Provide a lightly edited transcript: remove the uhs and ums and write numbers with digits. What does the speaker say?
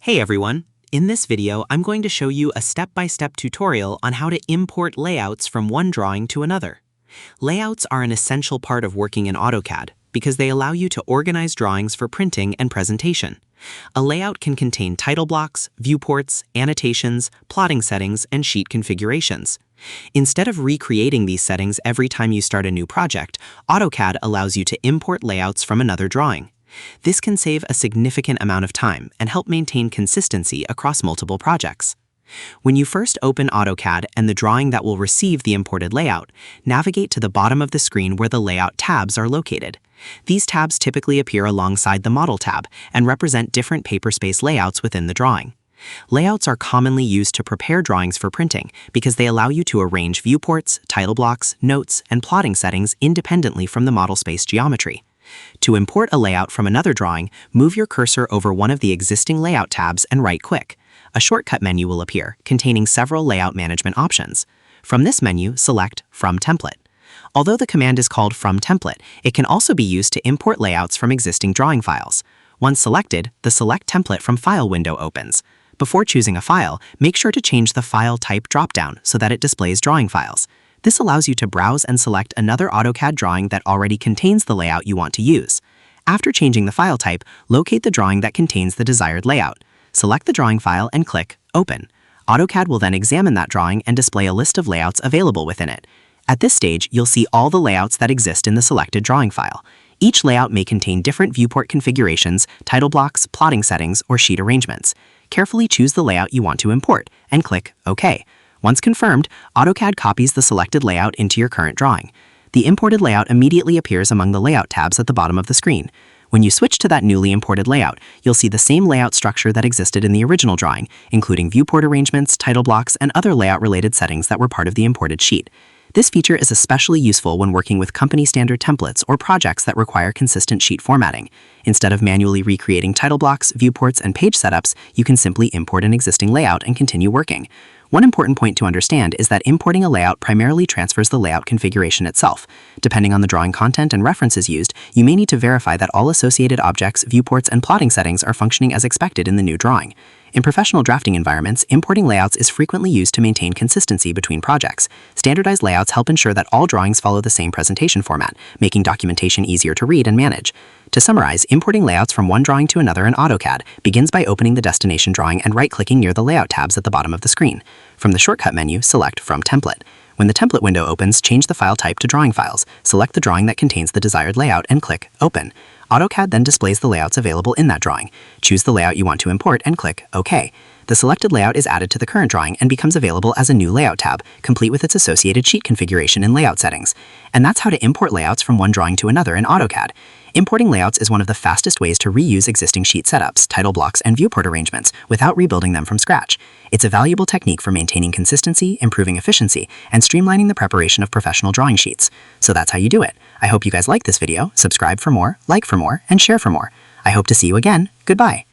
Hey everyone! In this video, I'm going to show you a step-by-step tutorial on how to import layouts from one drawing to another. Layouts are an essential part of working in AutoCAD because they allow you to organize drawings for printing and presentation. A layout can contain title blocks, viewports, annotations, plotting settings, and sheet configurations. Instead of recreating these settings every time you start a new project, AutoCAD allows you to import layouts from another drawing. This can save a significant amount of time and help maintain consistency across multiple projects. When you first open AutoCAD and the drawing that will receive the imported layout, navigate to the bottom of the screen where the layout tabs are located. These tabs typically appear alongside the Model tab and represent different paper space layouts within the drawing. Layouts are commonly used to prepare drawings for printing because they allow you to arrange viewports, title blocks, notes, and plotting settings independently from the model space geometry. To import a layout from another drawing, move your cursor over one of the existing layout tabs and right-click. A shortcut menu will appear, containing several layout management options. From this menu, select From Template. Although the command is called From Template, it can also be used to import layouts from existing drawing files. Once selected, the Select Template from File window opens. Before choosing a file, make sure to change the File Type dropdown so that it displays drawing files. This allows you to browse and select another AutoCAD drawing that already contains the layout you want to use. After changing the file type, locate the drawing that contains the desired layout. Select the drawing file and click Open. AutoCAD will then examine that drawing and display a list of layouts available within it. At this stage, you'll see all the layouts that exist in the selected drawing file. Each layout may contain different viewport configurations, title blocks, plotting settings, or sheet arrangements. Carefully choose the layout you want to import and click OK. Once confirmed, AutoCAD copies the selected layout into your current drawing. The imported layout immediately appears among the layout tabs at the bottom of the screen. When you switch to that newly imported layout, you'll see the same layout structure that existed in the original drawing, including viewport arrangements, title blocks, and other layout-related settings that were part of the imported sheet. This feature is especially useful when working with company standard templates or projects that require consistent sheet formatting. Instead of manually recreating title blocks, viewports, and page setups, you can simply import an existing layout and continue working. One important point to understand is that importing a layout primarily transfers the layout configuration itself. Depending on the drawing content and references used, you may need to verify that all associated objects, viewports, and plotting settings are functioning as expected in the new drawing. In professional drafting environments, importing layouts is frequently used to maintain consistency between projects. Standardized layouts help ensure that all drawings follow the same presentation format, making documentation easier to read and manage. To summarize, importing layouts from one drawing to another in AutoCAD begins by opening the destination drawing and right-clicking near the layout tabs at the bottom of the screen. From the shortcut menu, select From Template. When the template window opens, change the file type to Drawing Files, select the drawing that contains the desired layout, and click Open. AutoCAD then displays the layouts available in that drawing. Choose the layout you want to import and click OK. The selected layout is added to the current drawing and becomes available as a new Layout tab, complete with its associated sheet configuration and layout settings. And that's how to import layouts from one drawing to another in AutoCAD. Importing layouts is one of the fastest ways to reuse existing sheet setups, title blocks, and viewport arrangements without rebuilding them from scratch. It's a valuable technique for maintaining consistency, improving efficiency, and streamlining the preparation of professional drawing sheets. So that's how you do it. I hope you guys like this video, subscribe for more, like for more, and share for more. I hope to see you again. Goodbye.